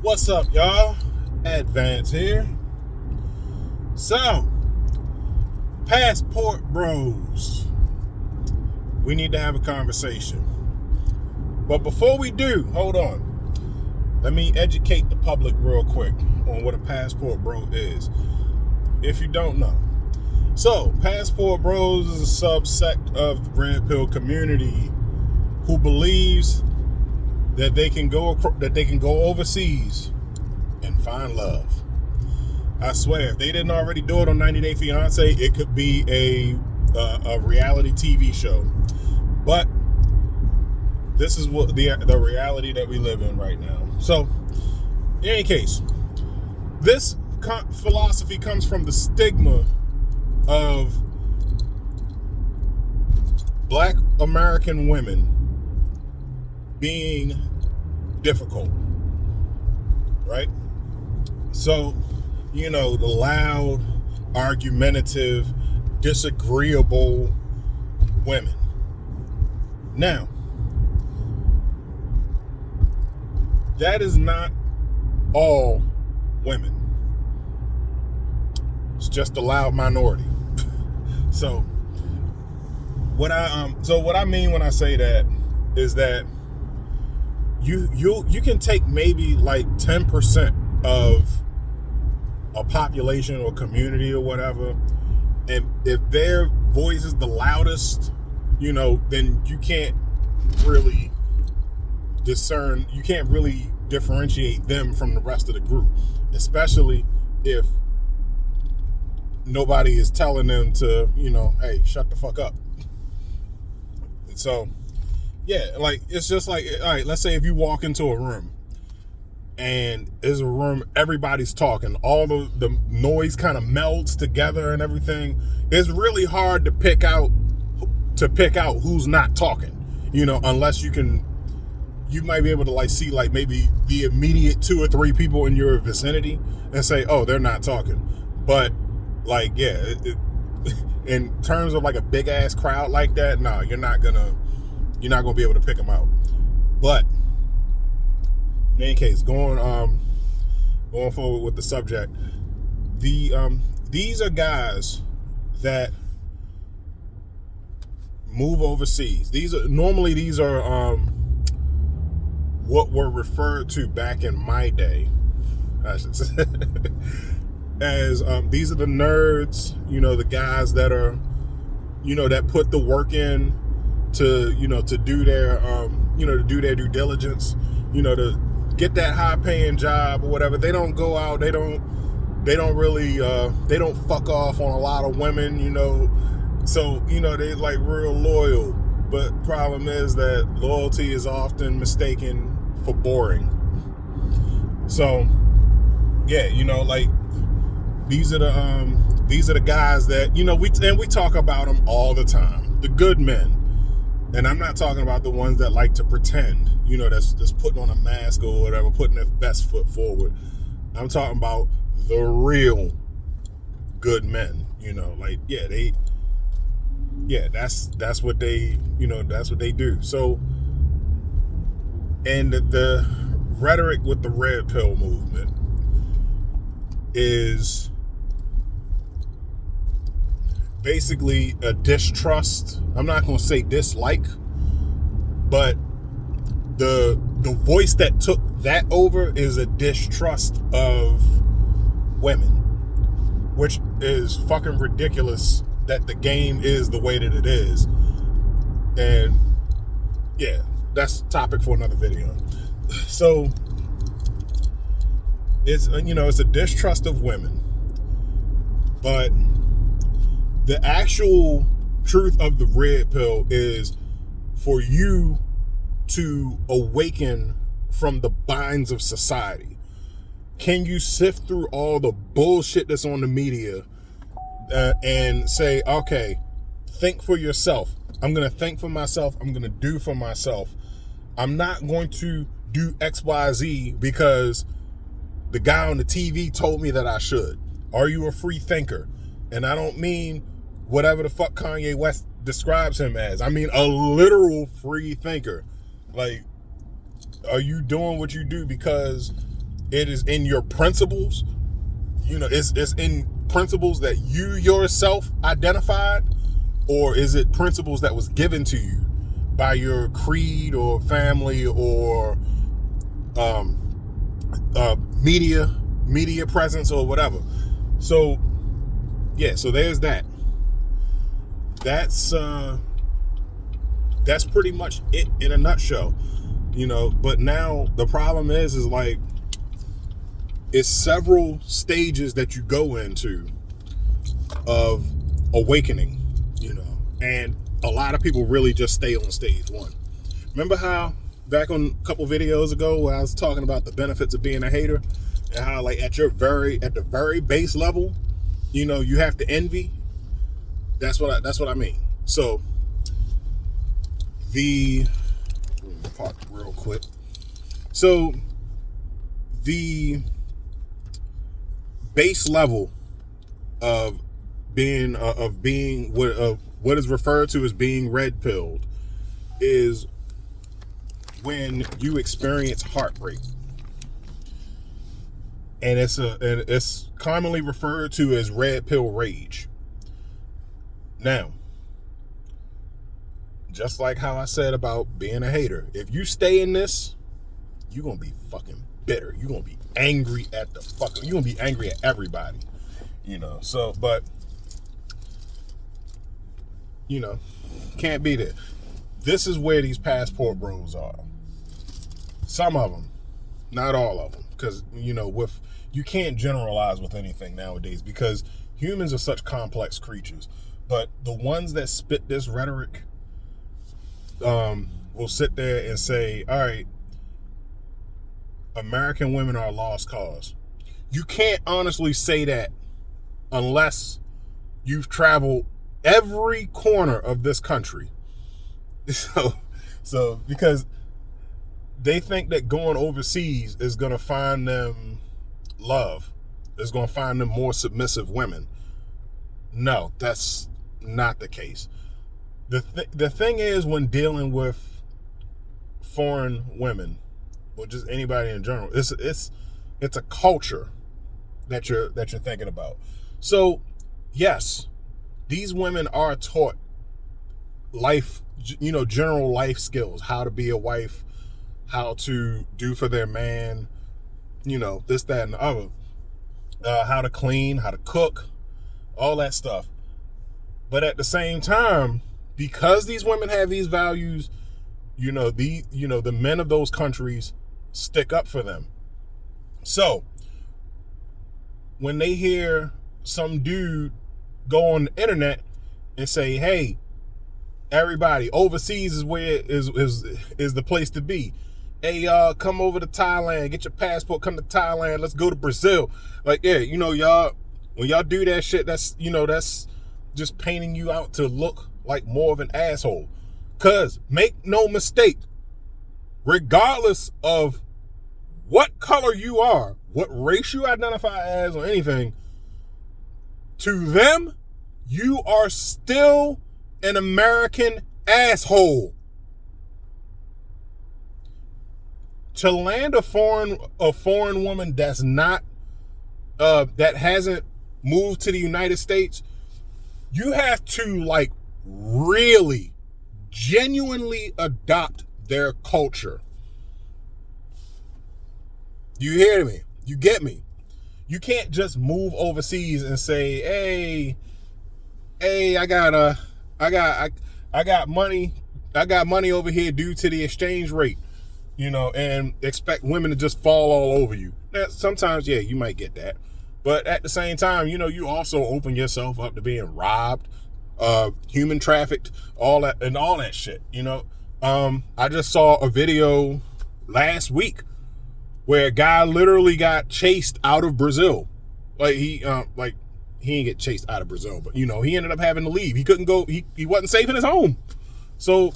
What's up, y'all? Advance here. So, Passport Bros. We need to have a conversation. But before we do, hold on. Let me educate the public real quick on what a Passport Bro is, if you don't know. So, Passport Bros is a subsect of the Red Pill community who believes that they can go overseas and find love. I swear, if they didn't already do it on 90 Day Fiance, it could be a reality TV show. But this is what the reality that we live in right now. So, in any case, this philosophy comes from the stigma of Black American women being difficult, right? So, the loud, argumentative, disagreeable women. Now, that is not all women. It's just a loud minority. So, what I mean when I say that is that you can take maybe like 10% of a population or community or whatever, and if their voice is the loudest, then you can't really discern, you can't really differentiate them from the rest of the group, especially if nobody is telling them to, hey, shut the fuck up. And so, yeah, like, it's just like, all right, let's say if you walk into a room and there's a room, everybody's talking, all the noise kind of melds together and everything. It's really hard to pick out who's not talking, unless you might be able to like see like maybe the immediate 2 or 3 people in your vicinity and say, oh, they're not talking. But like, yeah, in terms of like a big ass crowd like that, no, you're not gonna be able to pick them out. But in any case, going forward with the subject, these are guys that move overseas. These are what were referred to back in my day, I should say, as these are the nerds, the guys that are, that put the work in to do their to do their due diligence, to get that high paying job or whatever. They don't go out, they don't really they don't fuck off on a lot of women, so they like real loyal. But problem is that loyalty is often mistaken for boring. So yeah, like these are the guys that we talk about them all the time, the good men. And I'm not talking about the ones that like to pretend, that's putting on a mask or whatever, putting their best foot forward. I'm talking about the real good men, that's what they, that's what they do. So, and the rhetoric with the Red Pill movement is basically a distrust. I'm not going to say dislike, but the voice that took that over is a distrust of women, which is fucking ridiculous that the game is the way that it is. And yeah, that's a topic for another video. So it's it's a distrust of women, but the actual truth of the Red Pill is for you to awaken from the binds of society. Can you sift through all the bullshit that's on the media and say, okay, think for yourself. I'm going to think for myself. I'm going to do for myself. I'm not going to do X, Y, Z because the guy on the TV told me that I should. Are you a free thinker? And I don't mean whatever the fuck Kanye West describes him as. I mean a literal free thinker. Like, are you doing what you do because it is in your principles. It's in principles that you yourself identified, or is it principles that was given to you by your creed or family or media presence or whatever? So yeah, so there's that. That's pretty much it in a nutshell. But now the problem is like, it's several stages that you go into of awakening, and a lot of people really just stay on stage one. Remember how back on a couple videos ago where I was talking about the benefits of being a hater, and how like at the very base level, you have to envy. That's what I mean. So park real quick. So the base level of being what is referred to as being red pilled is when you experience heartbreak, and it's commonly referred to as red pill rage. Now, just like how I said about being a hater, if you stay in this, you're gonna be fucking bitter. You're gonna be angry at you're gonna be angry at everybody. So, but can't be there. This is where these passport bros are. Some of them, not all of them, because you can't generalize with anything nowadays, because humans are such complex creatures. But the ones that spit this rhetoric will sit there and say, all right, American women are a lost cause. You can't honestly say that unless you've traveled every corner of this country. So because they think that going overseas is going to find them love, is going to find them more submissive women. No, that's not the case. The thing is, when dealing with foreign women, or just anybody in general, it's a culture that you're thinking about. So yes, these women are taught life, general life skills, how to be a wife, how to do for their man, this, that, and the other, how to clean, how to cook, all that stuff. But at the same time, because these women have these values, the men of those countries stick up for them. So when they hear some dude go on the internet and say, hey, everybody, overseas is where is the place to be. Hey, come over to Thailand, get your passport, come to Thailand, let's go to Brazil. Like, yeah, y'all, when y'all do that shit, that's just painting you out to look like more of an asshole. Cause make no mistake, regardless of what color you are, what race you identify as or anything, to them, you are still an American asshole. To land a foreign woman that's not that hasn't moved to the United States, you have to like really genuinely adopt their culture. You hear me? You get me? You can't just move overseas and say, hey, I got money over here due to the exchange rate, and expect women to just fall all over you. Now, sometimes, yeah, you might get that. But at the same time, you also open yourself up to being robbed, human trafficked, all that shit, I just saw a video last week where a guy literally got chased out of Brazil. Like he didn't get chased out of Brazil, but he ended up having to leave. He couldn't go, he wasn't safe in his home. So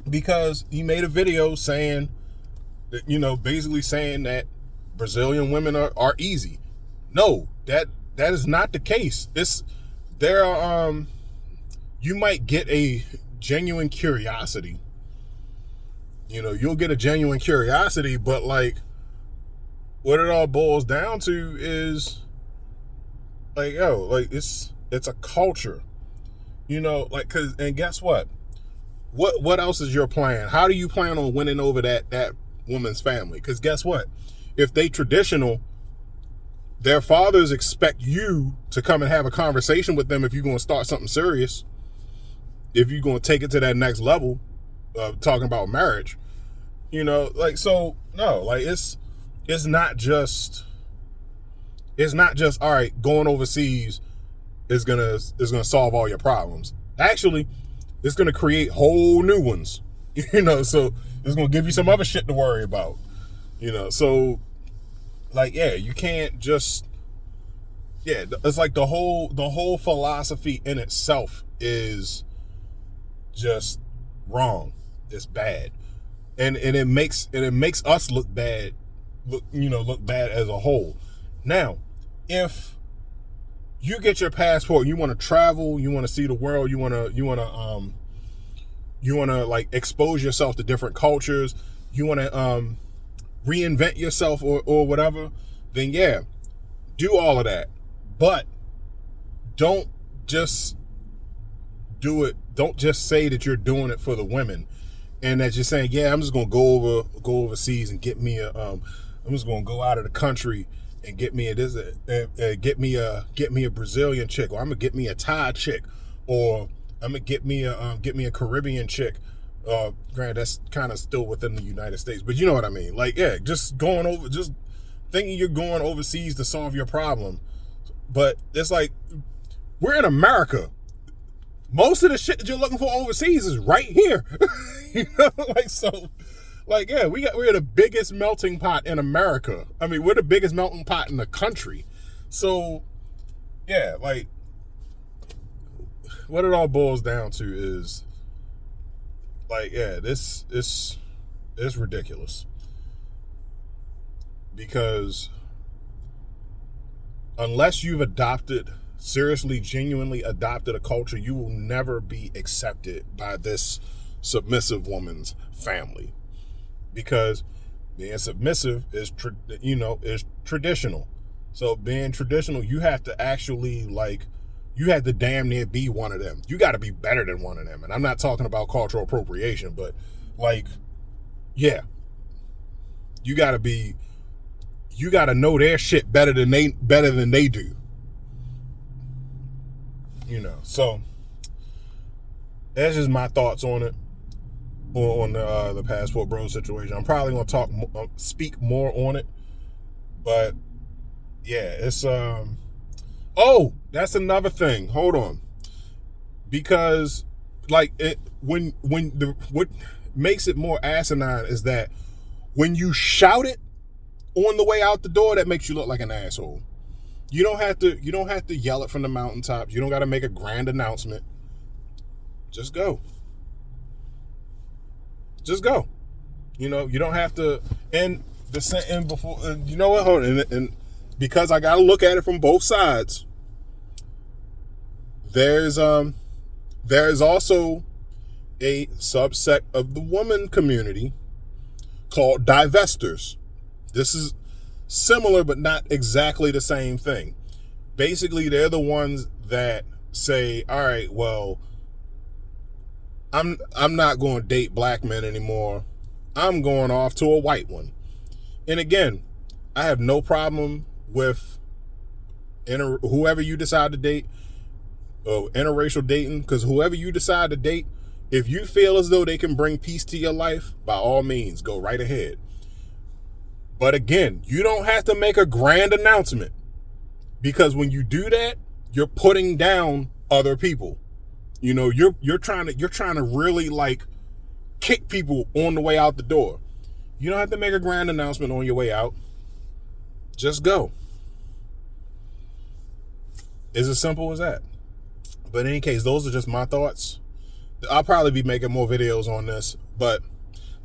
because he made a video saying that, basically saying that Brazilian women are easy. No, that is not the case. You might get a genuine curiosity. You'll get a genuine curiosity, but like what it all boils down to is like, yo, like it's a culture, like, cause, and guess what? What else is your plan? How do you plan on winning over that woman's family? Because guess what? If they traditional, their fathers expect you to come and have a conversation with them if you're going to start something serious. If you're going to take it to that next level, talking about marriage, like, so no, like it's not just all right, going overseas is gonna solve all your problems. Actually, it's gonna create whole new ones. So it's gonna give you some other shit to worry about. So like, yeah, you can't just, yeah, it's like the whole philosophy in itself is just wrong. It's bad. And it makes us look bad, look bad as a whole. Now, if you get your passport, you want to travel, you want to see the world, you want to like expose yourself to different cultures, you want to reinvent yourself or whatever, then yeah, do all of that. But don't just do it. Don't just say that you're doing it for the women and that you're saying, yeah, I'm just going to go overseas and get me I'm just going to go out of the country and get me a Brazilian chick, or I'm gonna get me a Thai chick, or I'm gonna get me a Caribbean chick. Granted, that's kind of still within the United States, but you know what I mean. Like, yeah, just thinking you're going overseas to solve your problem. But it's like, we're in America. Most of the shit that you're looking for overseas is right here. Like, so. Like, yeah, we're the biggest melting pot in America. I mean, we're the biggest melting pot in the country. So, yeah, like, what it all boils down to is, like, yeah, this is ridiculous. Because unless you've seriously, genuinely adopted a culture, you will never be accepted by this submissive woman's family. Because being submissive is traditional. So being traditional, you have to actually, like, you have to damn near be one of them. You got to be better than one of them. And I'm not talking about cultural appropriation, but like, yeah, you got to know their shit better than they do. So that's just my thoughts on it. On the Passport Bros situation. I'm probably going to speak more on it, but yeah, it's oh, that's another thing. Hold on, because like what makes it more asinine is that when you shout it on the way out the door, that makes you look like an asshole. You don't have to yell it from the mountaintops. You don't got to make a grand announcement. Just go. Just go. You don't have to. And the sentence before, you know what? Hold on. And because I got to look at it from both sides, there's also a subsect of the woman community called Divestors. This is similar, but not exactly the same thing. Basically, they're the ones that say, all right, well, I'm not going to date black men anymore. I'm going off to a white one. And again, I have no problem with whoever you decide to date, interracial dating, because whoever you decide to date, if you feel as though they can bring peace to your life, by all means, go right ahead. But again, you don't have to make a grand announcement, because when you do that, you're putting down other people. You're trying to really like kick people on the way out the door. You don't have to make a grand announcement on your way out. Just go. It's as simple as that. But in any case, those are just my thoughts. I'll probably be making more videos on this, but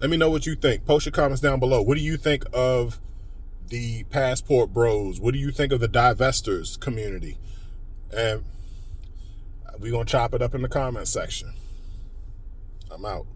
let me know what you think. Post your comments down below. What do you think of the Passport Bros? What do you think of the Divestors community? And we're going to chop it up in the comment section. I'm out.